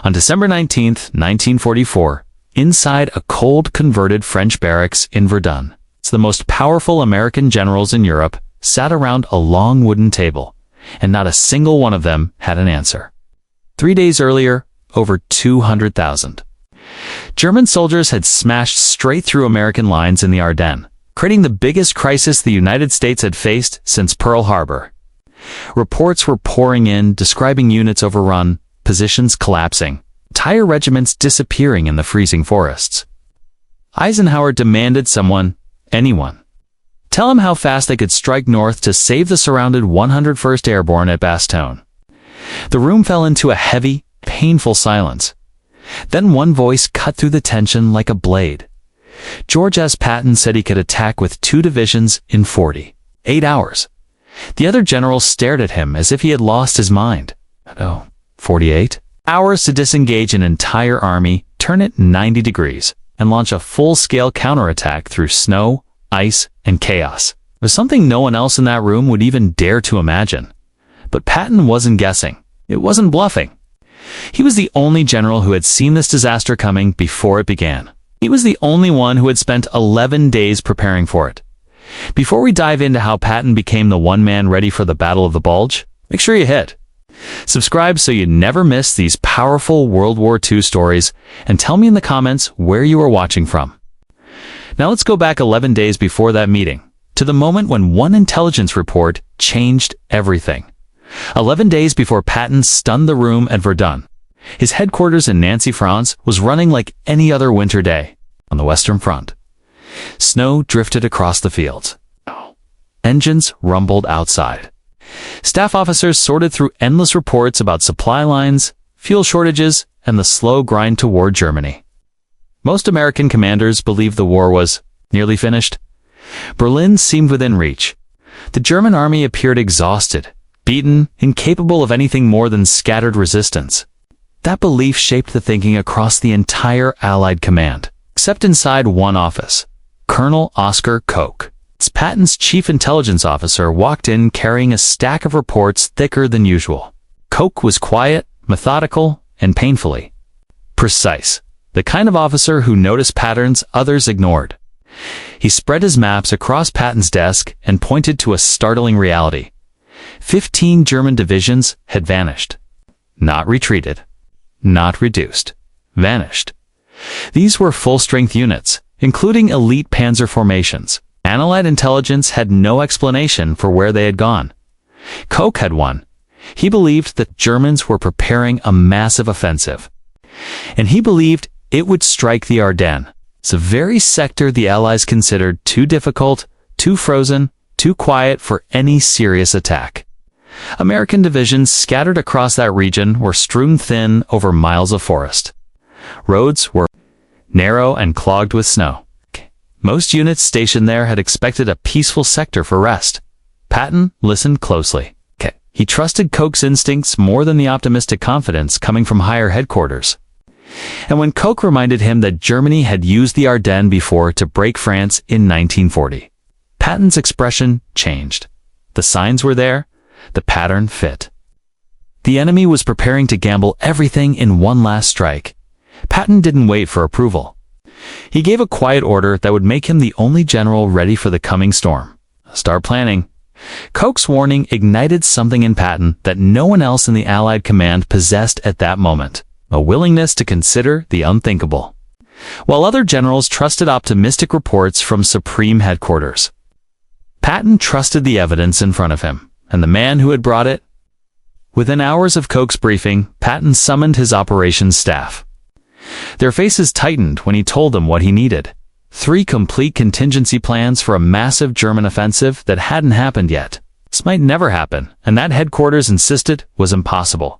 On December 19, 1944, inside a cold converted French barracks in Verdun, the most powerful American generals in Europe sat around a long wooden table, and not a single one of them had an answer. 3 days earlier, over 200,000 German soldiers had smashed straight through American lines in the Ardennes, creating the biggest crisis the United States had faced since Pearl Harbor. Reports were pouring in, describing units overrun, positions collapsing, entire regiments disappearing in the freezing forests. Eisenhower demanded anyone, tell him how fast they could strike north to save the surrounded 101st Airborne at Bastogne. The room fell into a heavy, painful silence. Then one voice cut through the tension like a blade. George S. Patton said he could attack with 2 divisions in 48 hours. The other generals stared at him as if he had lost his mind. 48 hours to disengage an entire army, turn it 90 degrees, and launch a full-scale counterattack through snow, ice, and chaos. It was something no one else in that room would even dare to imagine. But Patton wasn't guessing. It wasn't bluffing. He was the only general who had seen this disaster coming before it began. He was the only one who had spent 11 days preparing for it. Before we dive into how Patton became the one man ready for the Battle of the Bulge, make sure you hit subscribe so you never miss these powerful World War II stories, and tell me in the comments where you are watching from. Now let's go back 11 days before that meeting, to the moment when one intelligence report changed everything. 11 days before Patton stunned the room at Verdun, his headquarters in Nancy, France, was running like any other winter day on the Western Front. Snow drifted across the fields. Engines rumbled outside. Staff officers sorted through endless reports about supply lines, fuel shortages, and the slow grind toward Germany. Most American commanders believed the war was nearly finished. Berlin seemed within reach. The German army appeared exhausted, beaten, incapable of anything more than scattered resistance. That belief shaped the thinking across the entire Allied command, except inside one office. Colonel Oscar Koch, Patton's chief intelligence officer, walked in carrying a stack of reports thicker than usual. Koch was quiet, methodical, and painfully precise, the kind of officer who noticed patterns others ignored. He spread his maps across Patton's desk and pointed to a startling reality. 15 German divisions had vanished. Not retreated. Not reduced. Vanished. These were full-strength units, including elite panzer formations. Allied intelligence had no explanation for where they had gone. Koch had one. He believed that Germans were preparing a massive offensive. And he believed it would strike the Ardennes, the very sector the Allies considered too difficult, too frozen, too quiet for any serious attack. American divisions scattered across that region were strewn thin over miles of forest. Roads were narrow and clogged with snow. Most units stationed there had expected a peaceful sector for rest. Patton listened closely. He trusted Koch's instincts more than the optimistic confidence coming from higher headquarters. And when Koch reminded him that Germany had used the Ardennes before to break France in 1940, Patton's expression changed. The signs were there. The pattern fit. The enemy was preparing to gamble everything in one last strike. Patton didn't wait for approval. He gave a quiet order that would make him the only general ready for the coming storm. Start planning. Koch's warning ignited something in Patton that no one else in the Allied command possessed at that moment, a willingness to consider the unthinkable. While other generals trusted optimistic reports from Supreme Headquarters, Patton trusted the evidence in front of him, and the man who had brought it. Within hours of Koch's briefing, Patton summoned his operations staff. Their faces tightened when he told them what he needed. 3 complete contingency plans for a massive German offensive that hadn't happened yet. This might never happen, and that headquarters insisted was impossible.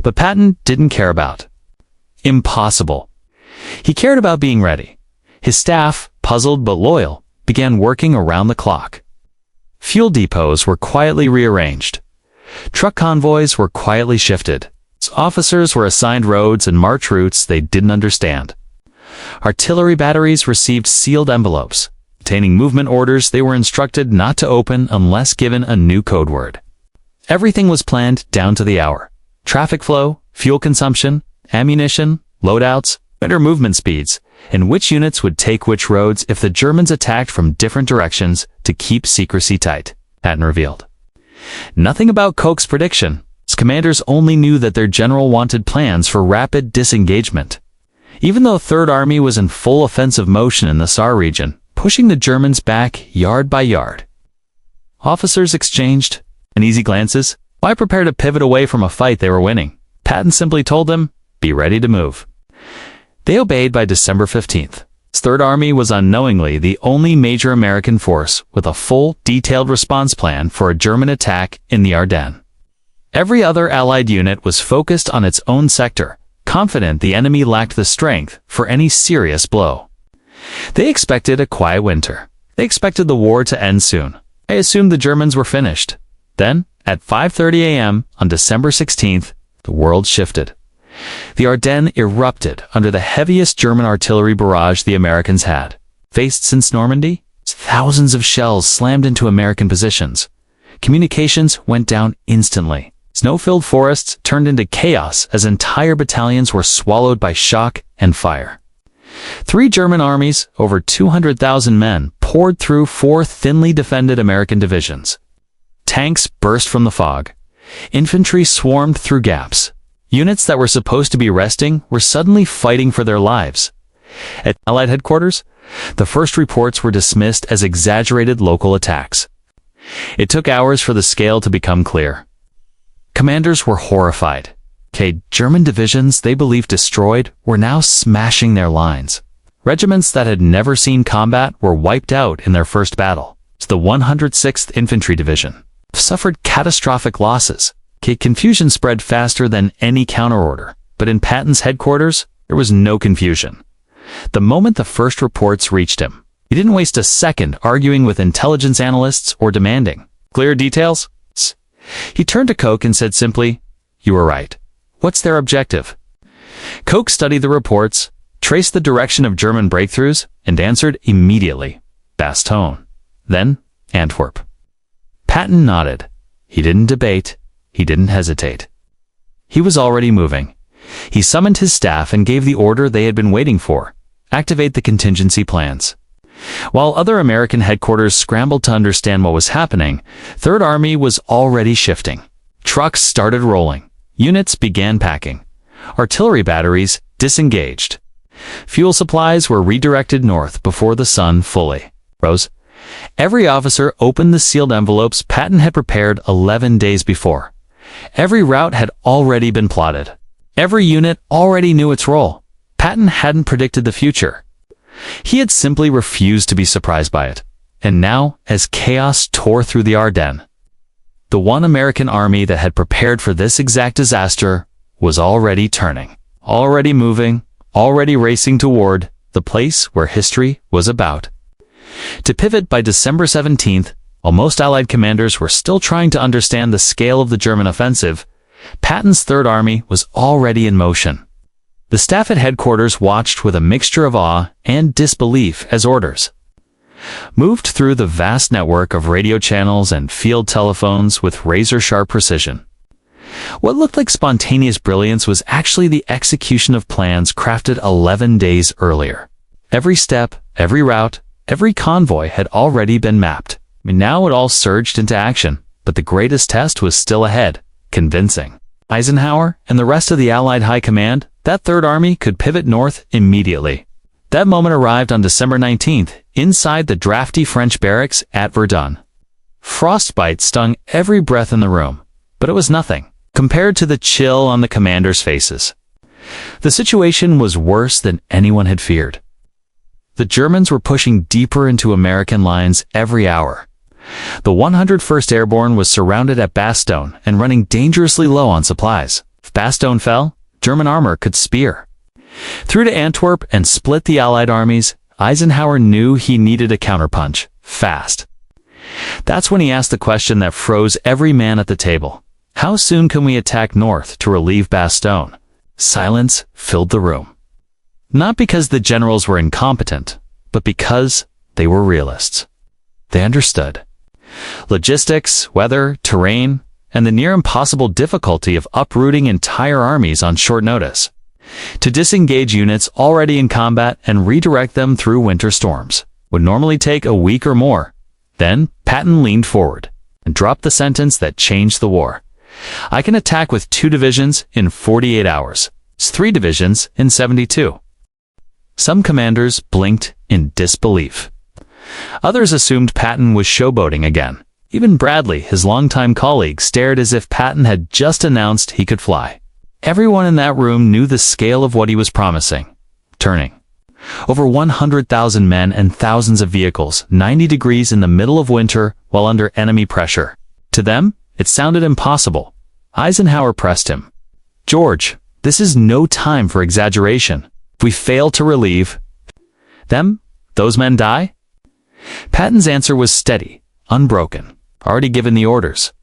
But Patton didn't care about impossible. He cared about being ready. His staff, puzzled but loyal, began working around the clock. Fuel depots were quietly rearranged. Truck convoys were quietly shifted. Officers were assigned roads and march routes they didn't understand. Artillery batteries received sealed envelopes containing movement orders they were instructed not to open unless given a new code word. Everything was planned down to the hour. Traffic flow, fuel consumption, ammunition, loadouts, better movement speeds, and which units would take which roads if the Germans attacked from different directions to keep secrecy tight, Patton revealed. Nothing about Koch's prediction. His commanders only knew that their general wanted plans for rapid disengagement. Even though Third Army was in full offensive motion in the Saar region, pushing the Germans back yard by yard. Officers exchanged uneasy glances. Why prepare to pivot away from a fight they were winning? Patton simply told them, be ready to move. They obeyed by December 15th. His Third Army was unknowingly the only major American force with a full, detailed response plan for a German attack in the Ardennes. Every other Allied unit was focused on its own sector, confident the enemy lacked the strength for any serious blow. They expected a quiet winter. They expected the war to end soon. They assumed the Germans were finished. Then, at 5:30 a.m. on December 16th, the world shifted. The Ardennes erupted under the heaviest German artillery barrage the Americans had faced since Normandy. Thousands of shells slammed into American positions. Communications went down instantly. Snow-filled forests turned into chaos as entire battalions were swallowed by shock and fire. 3 German armies, over 200,000 men, poured through 4 thinly defended American divisions. Tanks burst from the fog. Infantry swarmed through gaps. Units that were supposed to be resting were suddenly fighting for their lives. At Allied headquarters, the first reports were dismissed as exaggerated local attacks. It took hours for the scale to become clear. Commanders were horrified. German divisions they believed destroyed were now smashing their lines. Regiments that had never seen combat were wiped out in their first battle. The 106th Infantry Division suffered catastrophic losses. Confusion spread faster than any counterorder, but in Patton's headquarters, there was no confusion. The moment the first reports reached him, he didn't waste a second arguing with intelligence analysts or demanding clear details. He turned to Koch and said simply, "You were right. What's their objective?" Koch studied the reports, traced the direction of German breakthroughs, and answered immediately, Bastogne, then Antwerp. Patton nodded. He didn't debate. He didn't hesitate. He was already moving. He summoned his staff and gave the order they had been waiting for: activate the contingency plans. While other American headquarters scrambled to understand what was happening, Third Army was already shifting. Trucks started rolling. Units began packing. Artillery batteries disengaged. Fuel supplies were redirected north before the sun fully rose. Every officer opened the sealed envelopes Patton had prepared 11 days before. Every route had already been plotted. Every unit already knew its role. Patton hadn't predicted the future. He had simply refused to be surprised by it. And now, as chaos tore through the Ardennes, the one American army that had prepared for this exact disaster was already turning, already moving, already racing toward the place where history was about to pivot by December 17th. While most Allied commanders were still trying to understand the scale of the German offensive, Patton's Third Army was already in motion. The staff at headquarters watched with a mixture of awe and disbelief as orders moved through the vast network of radio channels and field telephones with razor-sharp precision. What looked like spontaneous brilliance was actually the execution of plans crafted 11 days earlier. Every step, every route, every convoy had already been mapped. Now it all surged into action, but the greatest test was still ahead: convincing Eisenhower and the rest of the Allied High Command that Third Army could pivot north immediately. That moment arrived on December 19th, inside the drafty French barracks at Verdun. Frostbite stung every breath in the room, but it was nothing compared to the chill on the commanders' faces. The situation was worse than anyone had feared. The Germans were pushing deeper into American lines every hour. The 101st Airborne was surrounded at Bastogne and running dangerously low on supplies. If Bastogne fell, German armor could spear through to Antwerp and split the Allied armies. Eisenhower knew he needed a counterpunch, fast. That's when he asked the question that froze every man at the table. How soon can we attack north to relieve Bastogne? Silence filled the room. Not because the generals were incompetent, but because they were realists. They understood logistics, weather, terrain, and the near impossible difficulty of uprooting entire armies on short notice. to disengage units already in combat and redirect them through winter storms. Would normally take a week or more. Then, Patton leaned forward and dropped the sentence that changed the war. I can attack with 2 divisions in 48 hours. It's 3 divisions in 72. Some commanders blinked in disbelief. Others assumed Patton was showboating again. Even Bradley, his longtime colleague, stared as if Patton had just announced he could fly. Everyone in that room knew the scale of what he was promising. Turning. Over 100,000 men and thousands of vehicles, 90 degrees in the middle of winter while under enemy pressure. To them, it sounded impossible. Eisenhower pressed him. "George, this is no time for exaggeration. If we fail to relieve them, those men die?" Patton's answer was steady, unbroken, already given the orders.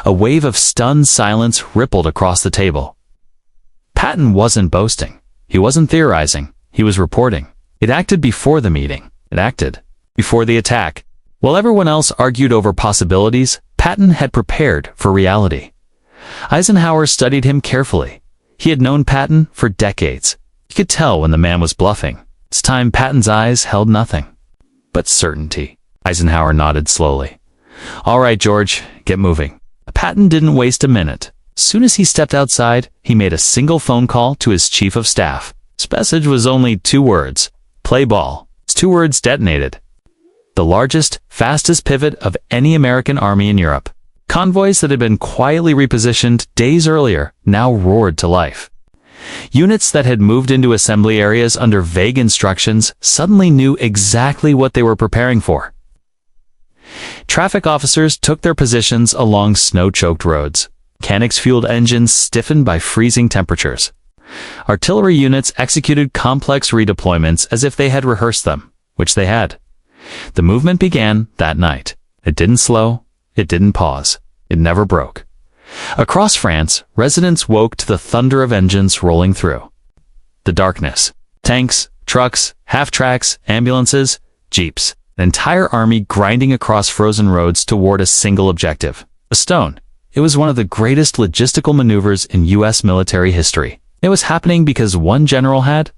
A wave of stunned silence rippled across the table. Patton wasn't boasting. He wasn't theorizing. He was reporting. It acted before the meeting. It acted before the attack. While everyone else argued over possibilities, Patton had prepared for reality. Eisenhower studied him carefully. He had known Patton for decades. He could tell when the man was bluffing. This time Patton's eyes held nothing but certainty. Eisenhower nodded slowly. "All right, George, get moving." Patton didn't waste a minute. As soon as he stepped outside, he made a single phone call to his chief of staff. His message was only 2 words. "Play ball." His 2 words detonated the largest, fastest pivot of any American army in Europe. Convoys that had been quietly repositioned days earlier now roared to life. Units that had moved into assembly areas under vague instructions suddenly knew exactly what they were preparing for. Traffic officers took their positions along snow-choked roads. Mechanics-fueled engines stiffened by freezing temperatures. Artillery units executed complex redeployments as if they had rehearsed them, which they had. The movement began that night. It didn't slow. It didn't pause. It never broke. Across France, residents woke to the thunder of engines rolling through the darkness. Tanks, trucks, half-tracks, ambulances, jeeps. An entire army grinding across frozen roads toward a single objective. Bastogne. It was one of the greatest logistical maneuvers in U.S. military history. It was happening because one general had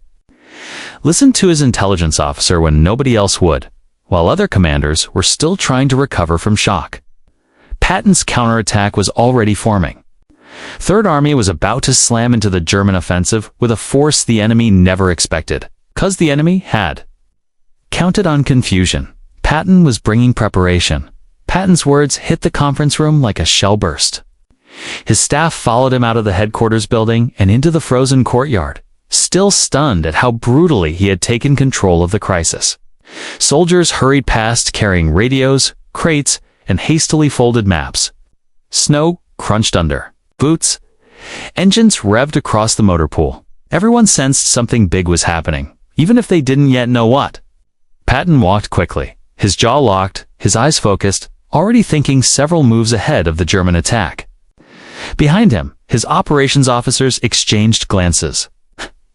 listened to his intelligence officer when nobody else would, while other commanders were still trying to recover from shock. Patton's counterattack was already forming. Third Army was about to slam into the German offensive with a force the enemy never expected, because the enemy had counted on confusion. Patton was bringing preparation. Patton's words hit the conference room like a shell burst. His staff followed him out of the headquarters building and into the frozen courtyard, still stunned at how brutally he had taken control of the crisis. Soldiers hurried past carrying radios, crates, and hastily folded maps. Snow crunched under boots. Engines revved across the motor pool. Everyone sensed something big was happening, even if they didn't yet know what. Patton walked quickly, his jaw locked, his eyes focused, already thinking several moves ahead of the German attack. Behind him, his operations officers exchanged glances.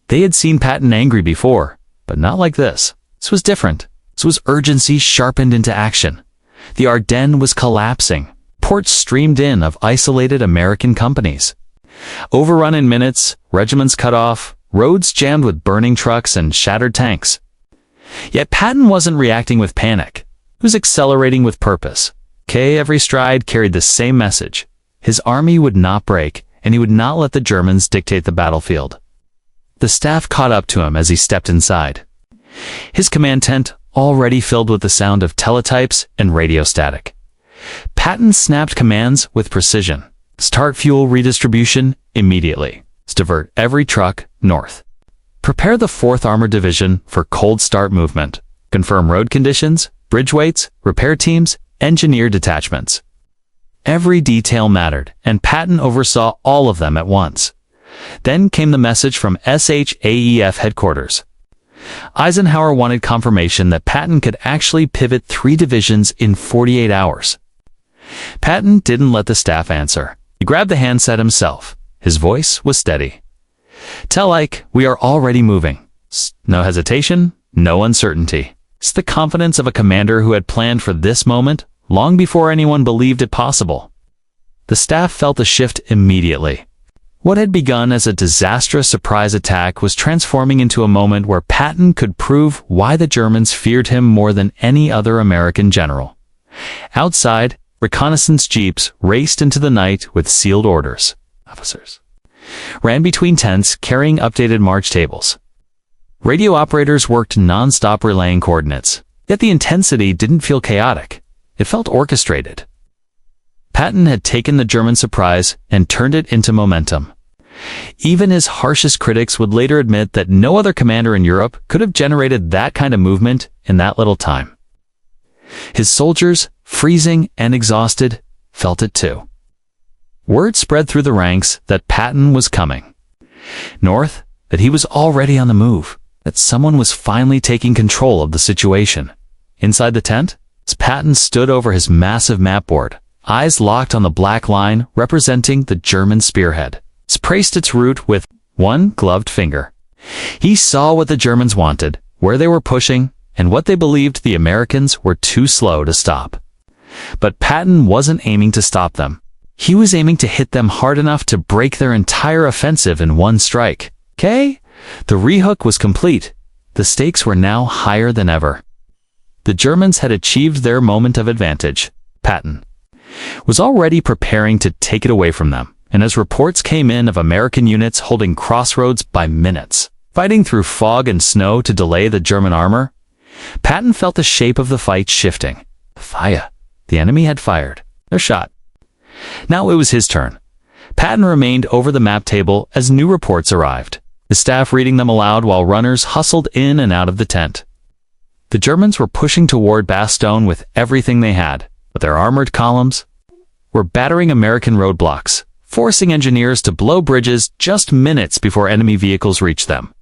They had seen Patton angry before, but not like this. This was different. This was urgency sharpened into action. The Ardennes was collapsing. Ports streamed in of isolated American companies. Overrun in minutes, regiments cut off, roads jammed with burning trucks and shattered tanks. Yet Patton wasn't reacting with panic. He was accelerating with purpose. Every stride carried the same message. His army would not break, and he would not let the Germans dictate the battlefield. The staff caught up to him as he stepped inside. His command tent already filled with the sound of teletypes and radio static. Patton snapped commands with precision. Start fuel redistribution immediately. Divert every truck north. Prepare the 4th Armored Division for cold start movement. Confirm road conditions, bridge weights, repair teams, engineer detachments. Every detail mattered, and Patton oversaw all of them at once. Then came the message from SHAEF headquarters. Eisenhower wanted confirmation that Patton could actually pivot 3 divisions in 48 hours. Patton didn't let the staff answer. He grabbed the handset himself. His voice was steady. "Tell Ike, we are already moving. No hesitation, no uncertainty." It's the confidence of a commander who had planned for this moment long before anyone believed it possible. The staff felt the shift immediately. What had begun as a disastrous surprise attack was transforming into a moment where Patton could prove why the Germans feared him more than any other American general. Outside, reconnaissance jeeps raced into the night with sealed orders. Officers ran between tents carrying updated march tables. Radio operators worked non-stop relaying coordinates, yet the intensity didn't feel chaotic. It felt orchestrated. Patton had taken the German surprise and turned it into momentum. Even his harshest critics would later admit that no other commander in Europe could have generated that kind of movement in that little time. His soldiers, freezing and exhausted, felt it too. Word spread through the ranks that Patton was coming. North, that he was already on the move, that someone was finally taking control of the situation. Inside the tent, as Patton stood over his massive map board, eyes locked on the black line representing the German spearhead, traced its route with one gloved finger. He saw what the Germans wanted, where they were pushing, and what they believed the Americans were too slow to stop. But Patton wasn't aiming to stop them. He was aiming to hit them hard enough to break their entire offensive in one strike. Okay? The rehook was complete. The stakes were now higher than ever. The Germans had achieved their moment of advantage. Patton was already preparing to take it away from them, and as reports came in of American units holding crossroads by minutes, fighting through fog and snow to delay the German armor, Patton felt the shape of the fight shifting. Fire. The enemy had fired their shot. Now it was his turn. Patton remained over the map table as new reports arrived, the staff reading them aloud while runners hustled in and out of the tent. The Germans were pushing toward Bastogne with everything they had, but their armored columns were battering American roadblocks, forcing engineers to blow bridges just minutes before enemy vehicles reached them.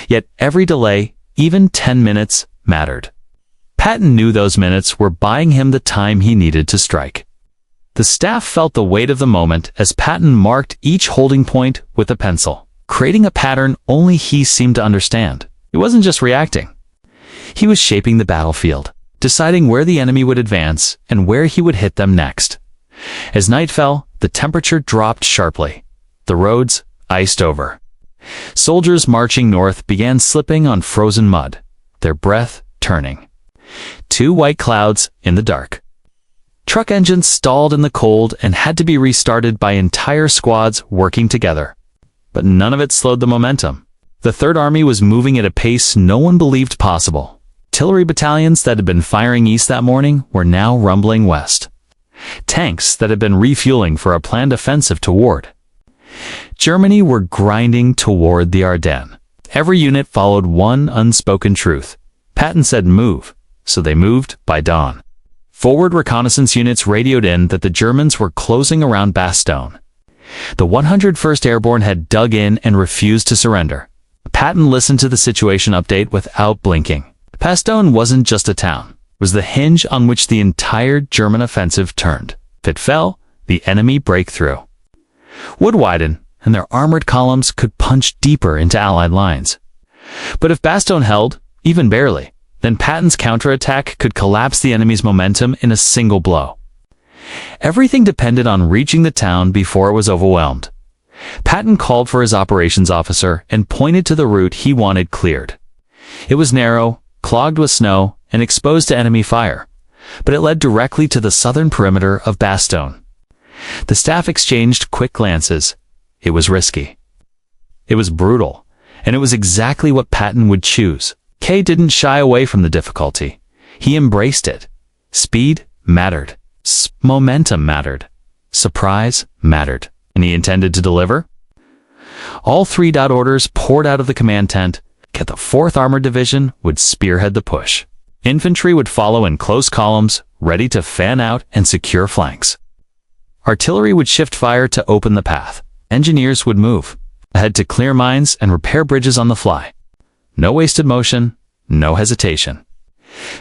Yet every delay, even 10 minutes, mattered. Patton knew those minutes were buying him the time he needed to strike. The staff felt the weight of the moment as Patton marked each holding point with a pencil, creating a pattern only he seemed to understand. He wasn't just reacting. He was shaping the battlefield, deciding where the enemy would advance and where he would hit them next. As night fell, the temperature dropped sharply. The roads iced over. Soldiers marching north began slipping on frozen mud, their breath turning. 2 white clouds in the dark. Truck engines stalled in the cold and had to be restarted by entire squads working together. But none of it slowed the momentum. The Third Army was moving at a pace no one believed possible. Artillery battalions that had been firing east that morning were now rumbling west. Tanks that had been refueling for a planned offensive toward Germany were grinding toward the Ardennes. Every unit followed one unspoken truth. Patton said move, so they moved by dawn. Forward reconnaissance units radioed in that the Germans were closing around Bastogne. The 101st Airborne had dug in and refused to surrender. Patton listened to the situation update without blinking. Bastogne wasn't just a town. It was the hinge on which the entire German offensive turned. If it fell, the enemy break through would widen, and their armored columns could punch deeper into Allied lines. But if Bastogne held, even barely, then Patton's counterattack could collapse the enemy's momentum in a single blow. Everything depended on reaching the town before it was overwhelmed. Patton called for his operations officer and pointed to the route he wanted cleared. It was narrow, clogged with snow, and exposed to enemy fire, but it led directly to the southern perimeter of Bastogne. The staff exchanged quick glances. It was risky. It was brutal, and it was exactly what Patton would choose. Kay didn't shy away from the difficulty. He embraced it. Speed mattered. Momentum mattered. Surprise mattered. And he intended to deliver. All 3 orders poured out of the command tent. The 4th Armored Division would spearhead the push. Infantry would follow in close columns, ready to fan out and secure flanks. Artillery would shift fire to open the path. Engineers would move ahead to clear mines and repair bridges on the fly. No wasted motion, no hesitation.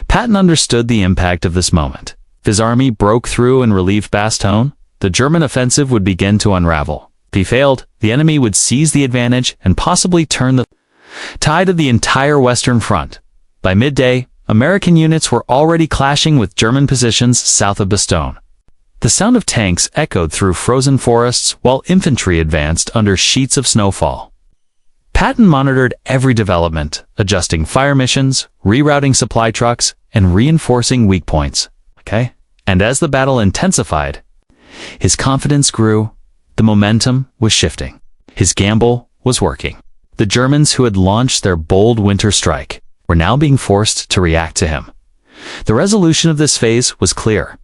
Patton understood the impact of this moment. If his army broke through and relieved Bastogne, the German offensive would begin to unravel. If he failed, the enemy would seize the advantage and possibly turn the tide of the entire Western Front. By midday, American units were already clashing with German positions south of Bastogne. The sound of tanks echoed through frozen forests while infantry advanced under sheets of snowfall. Patton monitored every development, adjusting fire missions, rerouting supply trucks, and reinforcing weak points. And as the battle intensified, his confidence grew. The momentum was shifting. His gamble was working. The Germans who had launched their bold winter strike were now being forced to react to him. The resolution of this phase was clear.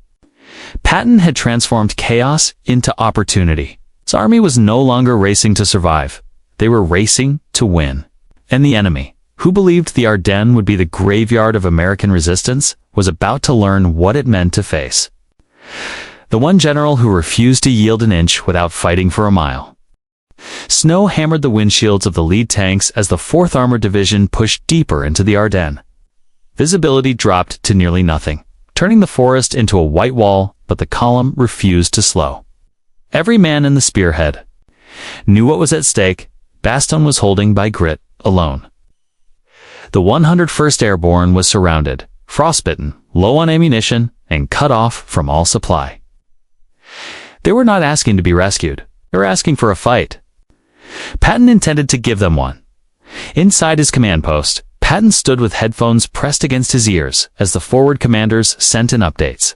Patton had transformed chaos into opportunity. His army was no longer racing to survive. They were racing to win. And the enemy, who believed the Ardennes would be the graveyard of American resistance, was about to learn what it meant to face the one general who refused to yield an inch without fighting for a mile. Snow hammered the windshields of the lead tanks as the 4th Armored Division pushed deeper into the Ardennes. Visibility dropped to nearly nothing, turning the forest into a white wall, but the column refused to slow. Every man in the spearhead knew what was at stake. Bastogne was holding by grit alone. The 101st Airborne was surrounded, frostbitten, low on ammunition, and cut off from all supply. They were not asking to be rescued. They were asking for a fight. Patton intended to give them one. Inside his command post, Patton stood with headphones pressed against his ears as the forward commanders sent in updates.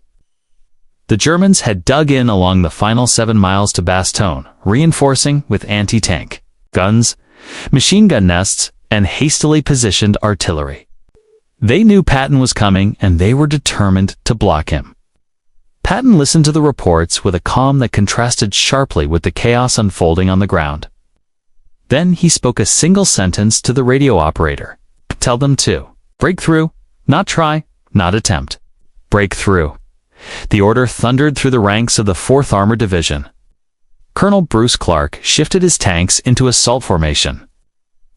The Germans had dug in along the final 7 miles to Bastogne, reinforcing with anti-tank guns, machine gun nests, and hastily positioned artillery. They knew Patton was coming, and they were determined to block him. Patton listened to the reports with a calm that contrasted sharply with the chaos unfolding on the ground. Then he spoke a single sentence to the radio operator. Tell them to break through, not try, not attempt. Break through. The order thundered through the ranks of the 4th Armored Division. Colonel Bruce Clark shifted his tanks into assault formation.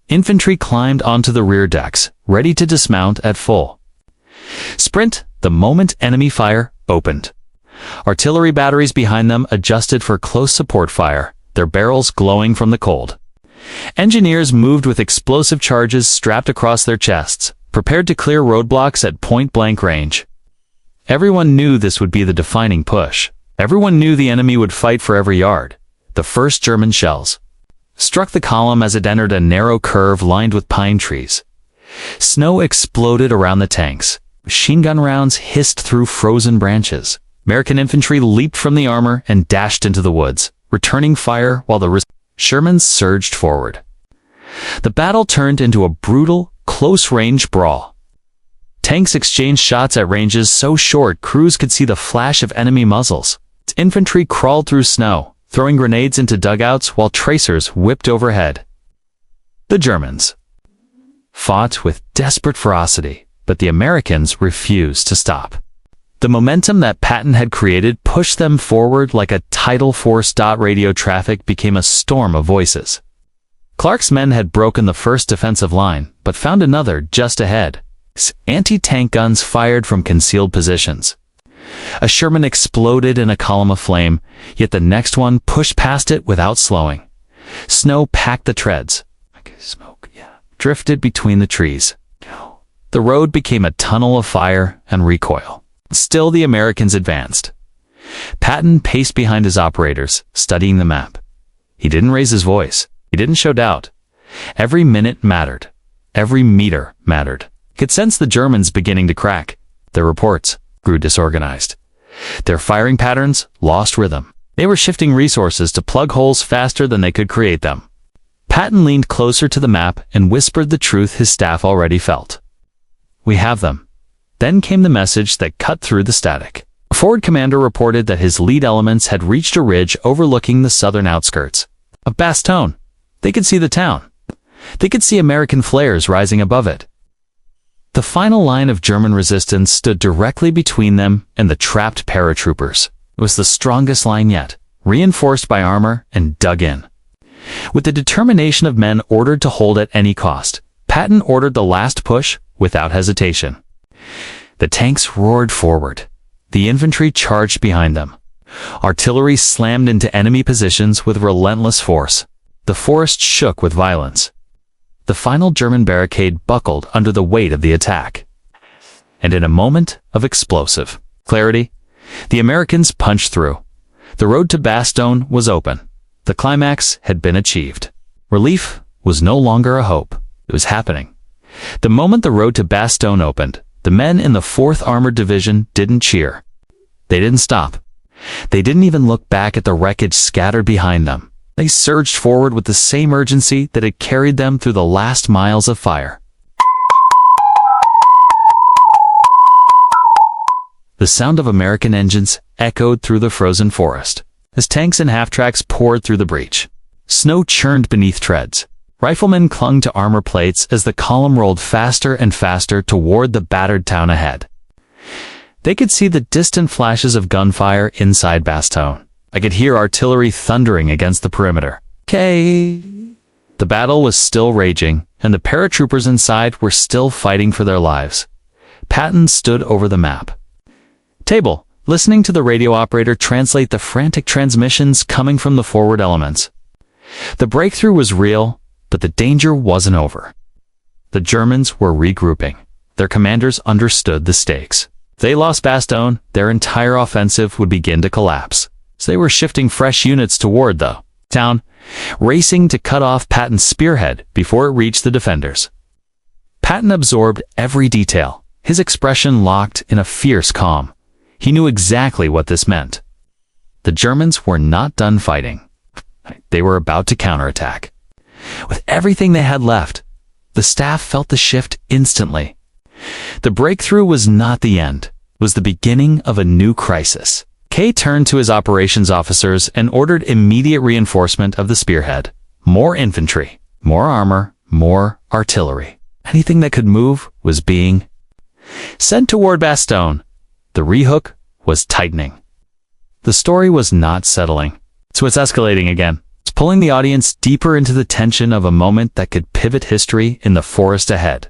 Infantry climbed onto the rear decks, ready to dismount at full sprint the moment enemy fire opened. Artillery batteries behind them adjusted for close support fire, their barrels glowing from the cold. Engineers moved with explosive charges strapped across their chests, prepared to clear roadblocks at point-blank range. Everyone knew this would be the defining push. Everyone knew the enemy would fight for every yard. The first German shells struck the column as it entered a narrow curve lined with pine trees. Snow exploded around the tanks. Machine gun rounds hissed through frozen branches. American infantry leaped from the armor and dashed into the woods, returning fire while the Shermans surged forward. The battle turned into a brutal, close-range brawl. Tanks exchanged shots at ranges so short crews could see the flash of enemy muzzles. Infantry crawled through snow, throwing grenades into dugouts while tracers whipped overhead. The Germans fought with desperate ferocity, but the Americans refused to stop. The momentum that Patton had created pushed them forward like a tidal force. Radio traffic became a storm of voices. Clark's men had broken the first defensive line, but found another just ahead. Anti-tank guns fired from concealed positions. A Sherman exploded in a column of flame, yet the next one pushed past it without slowing. Snow packed the treads. Smoke, drifted between the trees. The road became a tunnel of fire and recoil. Still the Americans advanced. Patton paced behind his operators, studying the map. He didn't raise his voice. He didn't show doubt. Every minute mattered. Every meter mattered. He could sense the Germans beginning to crack. Their reports grew disorganized. Their firing patterns lost rhythm. They were shifting resources to plug holes faster than they could create them. Patton leaned closer to the map and whispered the truth his staff already felt. We have them. Then came the message that cut through the static. A forward commander reported that his lead elements had reached a ridge overlooking the southern outskirts of Bastogne. They could see the town. They could see American flares rising above it. The final line of German resistance stood directly between them and the trapped paratroopers. It was the strongest line yet, reinforced by armor and dug in. With the determination of men ordered to hold at any cost, Patton ordered the last push without hesitation. The tanks roared forward. The infantry charged behind them. Artillery slammed into enemy positions with relentless force. The forest shook with violence. The final German barricade buckled under the weight of the attack. And in a moment of explosive clarity, The Americans punched through. The road to Bastogne was open. The climax had been achieved. Relief was no longer a hope. It was happening. The moment the road to Bastogne opened, the men in the 4th Armored Division didn't cheer. They didn't stop. They didn't even look back at the wreckage scattered behind them. They surged forward with the same urgency that had carried them through the last miles of fire. The sound of American engines echoed through the frozen forest as tanks and half-tracks poured through the breach. Snow churned beneath treads. Riflemen clung to armor plates as the column rolled faster and faster toward the battered town ahead. They could see the distant flashes of gunfire inside Bastogne. I could hear artillery thundering against the perimeter. The battle was still raging, and the paratroopers inside were still fighting for their lives. Patton stood over the map table, listening to the radio operator translate the frantic transmissions coming from the forward elements. The breakthrough was real, but the danger wasn't over. The Germans were regrouping. Their commanders understood the stakes. If they lost Bastogne, their entire offensive would begin to collapse. So they were shifting fresh units toward the town, racing to cut off Patton's spearhead before it reached the defenders. Patton absorbed every detail, his expression locked in a fierce calm. He knew exactly what this meant. The Germans were not done fighting. They were about to counterattack. With everything they had left, the staff felt the shift instantly. The breakthrough was not the end. It was the beginning of a new crisis. Kay turned to his operations officers and ordered immediate reinforcement of the spearhead. More infantry, more armor, more artillery. Anything that could move was being sent toward Bastogne. The rehook was tightening. The story was not settling, so it's escalating again. It's pulling the audience deeper into the tension of a moment that could pivot history in the forest ahead.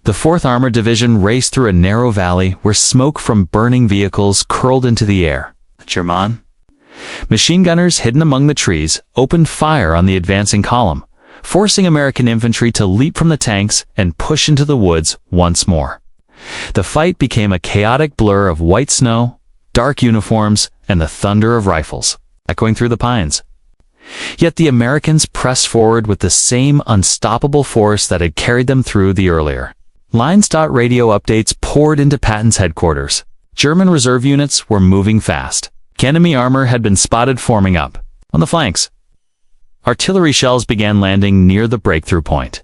The 4th Armored Division raced through a narrow valley where smoke from burning vehicles curled into the air. German machine gunners hidden among the trees opened fire on the advancing column, forcing American infantry to leap from the tanks and push into the woods once more. The fight became a chaotic blur of white snow, dark uniforms, and the thunder of rifles, echoing through the pines. Yet the Americans pressed forward with the same unstoppable force that had carried them through the earlier. Radio updates poured into Patton's headquarters. German reserve units were moving fast. Enemy armor had been spotted forming up on the flanks. Artillery shells began landing near the breakthrough point.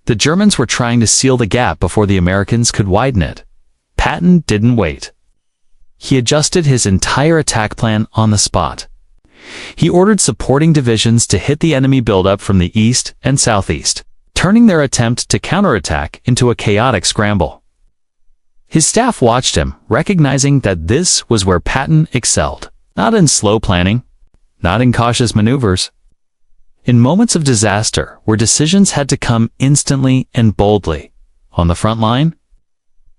The Germans were trying to seal the gap before the Americans could widen it. Patton didn't wait. He adjusted his entire attack plan on the spot. He ordered supporting divisions to hit the enemy buildup from the east and southeast, turning their attempt to counterattack into a chaotic scramble. His staff watched him, recognizing that this was where Patton excelled. Not in slow planning, not in cautious maneuvers. In moments of disaster, where decisions had to come instantly and boldly. On the front line,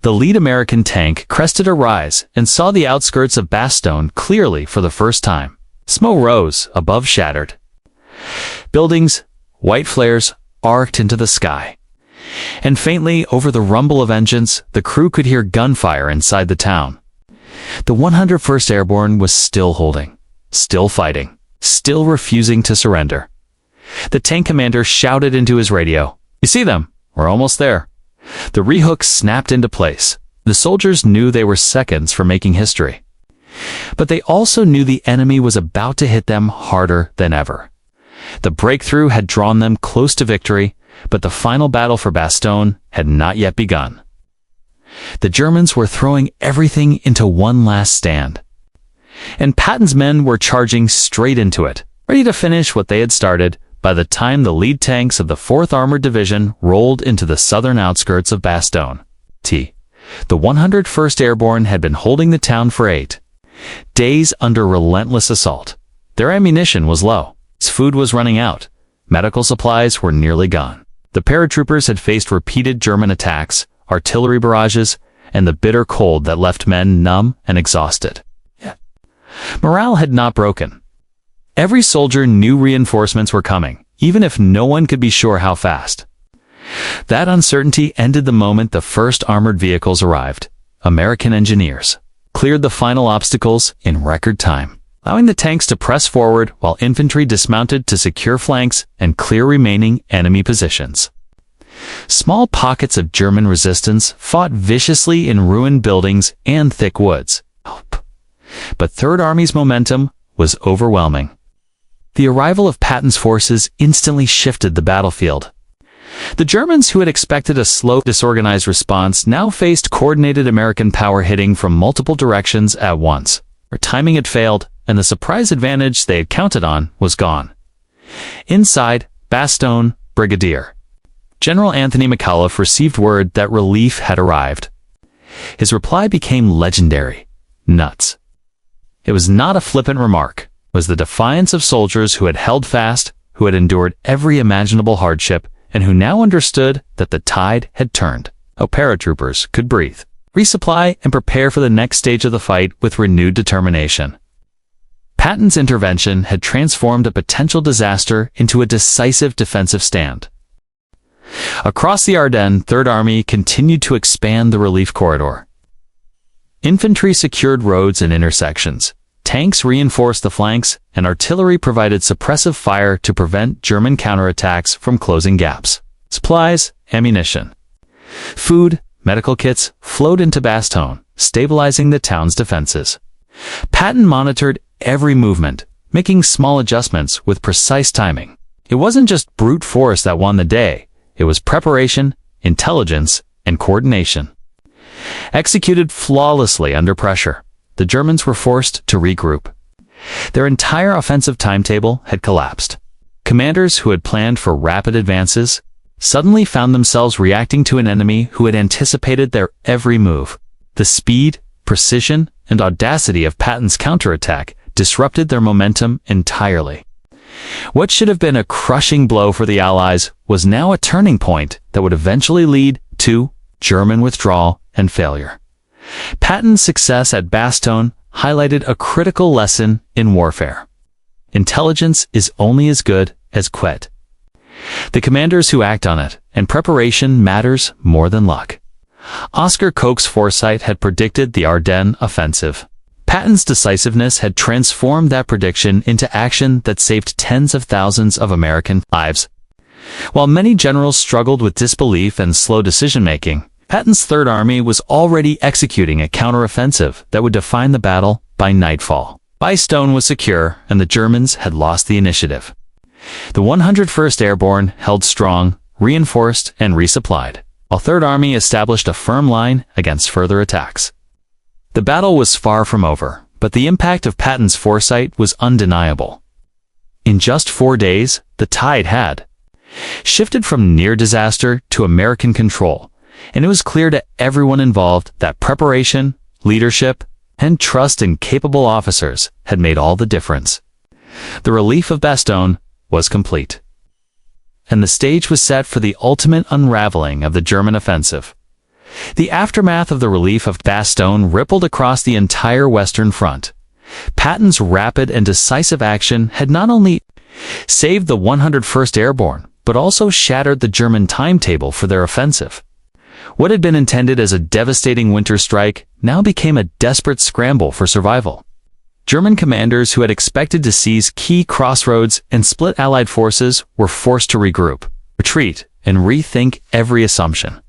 the lead American tank crested a rise and saw the outskirts of Bastogne clearly for the first time. Smoke rose above shattered buildings, white flares arced into the sky. And faintly over the rumble of engines, the crew could hear gunfire inside the town. The 101st Airborne was still holding, still fighting, still refusing to surrender. The tank commander shouted into his radio, "You see them? We're almost there." The rehook snapped into place. The soldiers knew they were seconds from making history. But they also knew the enemy was about to hit them harder than ever. The breakthrough had drawn them close to victory, but the final battle for Bastogne had not yet begun. The Germans were throwing everything into one last stand. And Patton's men were charging straight into it, ready to finish what they had started by the time the lead tanks of the 4th Armored Division rolled into the southern outskirts of Bastogne. The 101st Airborne had been holding the town for 8 days under relentless assault. Their ammunition was low. Food was running out. Medical supplies were nearly gone. The paratroopers had faced repeated German attacks, artillery barrages, and the bitter cold that left men numb and exhausted. Morale had not broken. Every soldier knew reinforcements were coming, even if no one could be sure how fast. That uncertainty ended the moment the first armored vehicles arrived. American engineers, cleared the final obstacles in record time, allowing the tanks to press forward while infantry dismounted to secure flanks and clear remaining enemy positions. Small pockets of German resistance fought viciously in ruined buildings and thick woods. But Third Army's momentum was overwhelming. The arrival of Patton's forces instantly shifted the battlefield. The Germans, who had expected a slow, disorganized response, now faced coordinated American power hitting from multiple directions at once. Their timing had failed, and the surprise advantage they had counted on was gone. Inside Bastogne, Brigadier General Anthony McAuliffe received word that relief had arrived. His reply became legendary: nuts. It was not a flippant remark. It was the defiance of soldiers who had held fast, who had endured every imaginable hardship, and who now understood that the tide had turned. How paratroopers could breathe, resupply, and prepare for the next stage of the fight with renewed determination. Patton's intervention had transformed a potential disaster into a decisive defensive stand. Across the Ardennes, Third Army continued to expand the relief corridor. Infantry secured roads and intersections, tanks reinforced the flanks, and artillery provided suppressive fire to prevent German counterattacks from closing gaps. Supplies, ammunition, food, medical kits flowed into Bastogne, stabilizing the town's defenses. Patton monitored every movement, making small adjustments with precise timing. It wasn't just brute force that won the day. It was preparation, intelligence, and coordination. Executed flawlessly under pressure, the Germans were forced to regroup. Their entire offensive timetable had collapsed. Commanders who had planned for rapid advances suddenly found themselves reacting to an enemy who had anticipated their every move. The speed, precision, and audacity of Patton's counterattack disrupted their momentum entirely. What should have been a crushing blow for the Allies was now a turning point that would eventually lead to German withdrawal and failure. Patton's success at Bastogne highlighted a critical lesson in warfare. Intelligence is only as good as quet. The commanders who act on it, and preparation matters more than luck. Oscar Koch's foresight had predicted the Ardennes offensive. Patton's decisiveness had transformed that prediction into action that saved tens of thousands of American lives. While many generals struggled with disbelief and slow decision-making, Patton's Third Army was already executing a counteroffensive that would define the battle by nightfall. Bastogne was secure, and the Germans had lost the initiative. The 101st Airborne held strong, reinforced, and resupplied, while Third Army established a firm line against further attacks. The battle was far from over, but the impact of Patton's foresight was undeniable. In just 4 days, the tide had shifted from near disaster to American control, and it was clear to everyone involved that preparation, leadership, and trust in capable officers had made all the difference. The relief of Bastogne was complete, and the stage was set for the ultimate unraveling of the German offensive. The aftermath of the relief of Bastogne rippled across the entire Western Front. Patton's rapid and decisive action had not only saved the 101st Airborne, but also shattered the German timetable for their offensive. What had been intended as a devastating winter strike now became a desperate scramble for survival. German commanders who had expected to seize key crossroads and split Allied forces were forced to regroup, retreat, and rethink every assumption.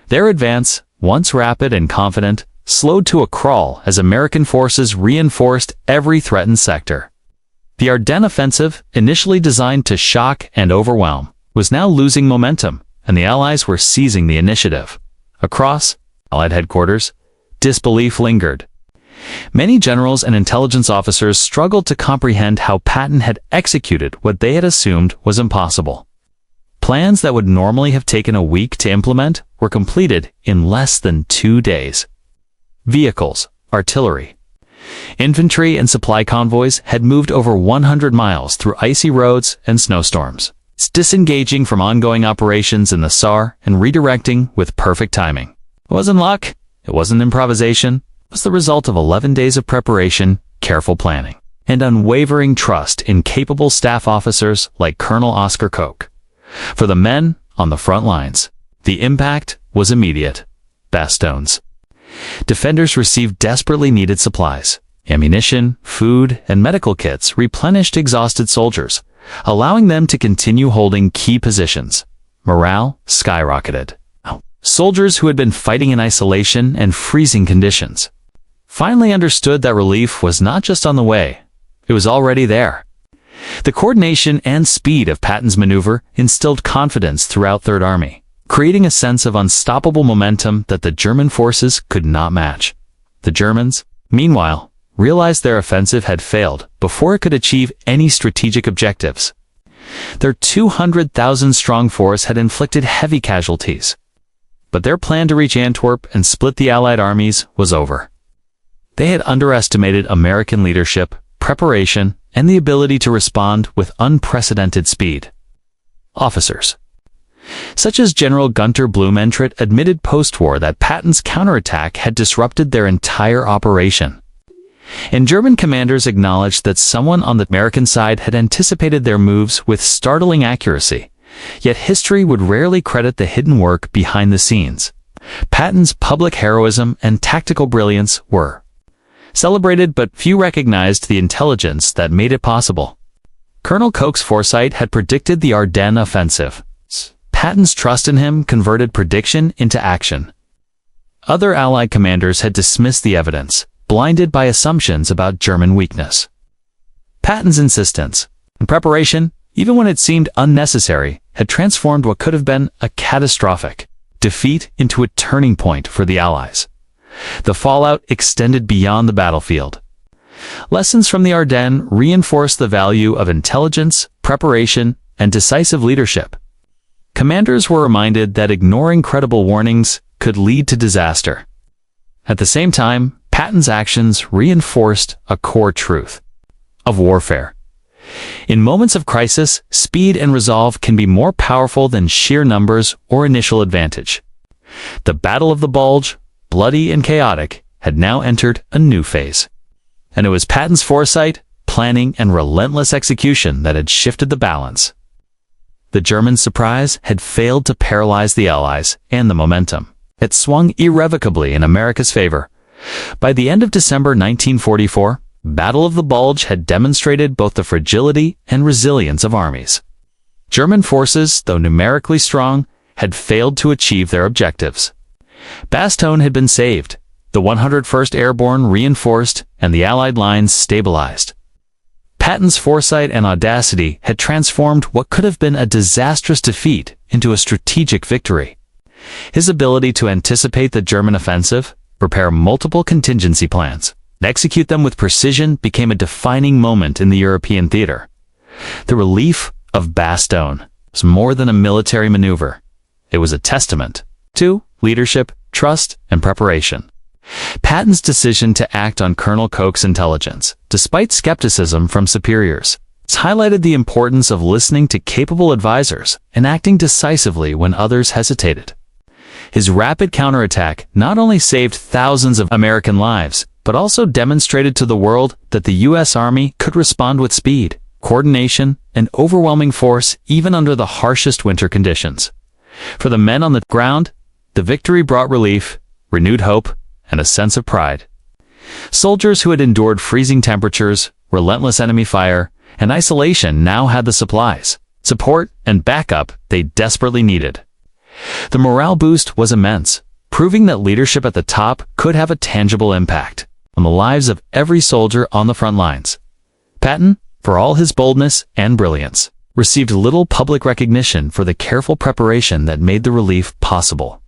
Their advance, once rapid and confident, slowed to a crawl as American forces reinforced every threatened sector. The Ardennes offensive, initially designed to shock and overwhelm, was now losing momentum, and the Allies were seizing the initiative. Across Allied headquarters, disbelief lingered. Many generals and intelligence officers struggled to comprehend how Patton had executed what they had assumed was impossible. Plans that would normally have taken a week to implement were completed in less than 2 days. Vehicles, artillery, infantry, and supply convoys had moved over 100 miles through icy roads and snowstorms, disengaging from ongoing operations in the Saar and redirecting with perfect timing. It wasn't luck, it wasn't improvisation, it was the result of 11 days of preparation, careful planning, and unwavering trust in capable staff officers like Colonel Oscar Koch. For the men on the front lines, the impact was immediate. Bastogne's Defenders received desperately needed supplies. Ammunition, food, and medical kits replenished exhausted soldiers, allowing them to continue holding key positions. Morale skyrocketed. Soldiers who had been fighting in isolation and freezing conditions finally understood that relief was not just on the way, it was already there. The coordination and speed of Patton's maneuver instilled confidence throughout Third Army, creating a sense of unstoppable momentum that the German forces could not match. The Germans, meanwhile, realized their offensive had failed before it could achieve any strategic objectives. Their 200,000-strong force had inflicted heavy casualties, but their plan to reach Antwerp and split the Allied armies was over. They had underestimated American leadership, preparation, and the ability to respond with unprecedented speed. Officers, such as General Gunter Blumentritt, admitted post-war that Patton's counterattack had disrupted their entire operation. And German commanders acknowledged that someone on the American side had anticipated their moves with startling accuracy. Yet history would rarely credit the hidden work behind the scenes. Patton's public heroism and tactical brilliance were celebrated, but few recognized the intelligence that made it possible. Colonel Koch's foresight had predicted the Ardennes offensive. Patton's trust in him converted prediction into action. Other Allied commanders had dismissed the evidence, blinded by assumptions about German weakness. Patton's insistence and preparation, even when it seemed unnecessary, had transformed what could have been a catastrophic defeat into a turning point for the Allies. The fallout extended beyond the battlefield. Lessons from the Ardennes reinforced the value of intelligence, preparation, and decisive leadership. Commanders were reminded that ignoring credible warnings could lead to disaster. At the same time, Patton's actions reinforced a core truth of warfare. In moments of crisis, speed and resolve can be more powerful than sheer numbers or initial advantage. The Battle of the Bulge, bloody and chaotic, had now entered a new phase. And it was Patton's foresight, planning, and relentless execution that had shifted the balance. The German surprise had failed to paralyze the Allies and the momentum. It swung irrevocably in America's favor. By the end of December 1944, Battle of the Bulge had demonstrated both the fragility and resilience of armies. German forces, though numerically strong, had failed to achieve their objectives. Bastogne had been saved, the 101st Airborne reinforced, and the Allied lines stabilized. Patton's foresight and audacity had transformed what could have been a disastrous defeat into a strategic victory. His ability to anticipate the German offensive, prepare multiple contingency plans, and execute them with precision became a defining moment in the European theater. The relief of Bastogne was more than a military maneuver. It was a testament to leadership, trust, and preparation. Patton's decision to act on Colonel Koch's intelligence, despite skepticism from superiors, highlighted the importance of listening to capable advisors and acting decisively when others hesitated. His rapid counterattack not only saved thousands of American lives, but also demonstrated to the world that the U.S. Army could respond with speed, coordination, and overwhelming force even under the harshest winter conditions. For the men on the ground, the victory brought relief, renewed hope, and a sense of pride. Soldiers who had endured freezing temperatures, relentless enemy fire, and isolation now had the supplies, support, and backup they desperately needed. The morale boost was immense, proving that leadership at the top could have a tangible impact on the lives of every soldier on the front lines. Patton, for all his boldness and brilliance, received little public recognition for the careful preparation that made the relief possible.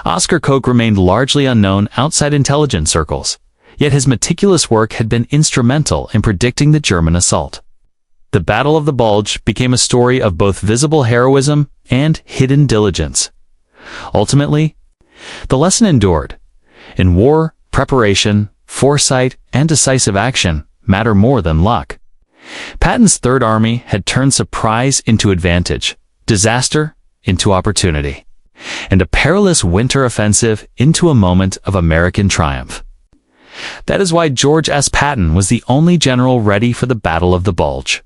Oscar Koch remained largely unknown outside intelligence circles, yet his meticulous work had been instrumental in predicting the German assault. The Battle of the Bulge became a story of both visible heroism and hidden diligence. Ultimately, the lesson endured. In war, preparation, foresight, and decisive action matter more than luck. Patton's Third Army had turned surprise into advantage, disaster into opportunity, and a perilous winter offensive into a moment of American triumph. That is why George S. Patton was the only general ready for the Battle of the Bulge.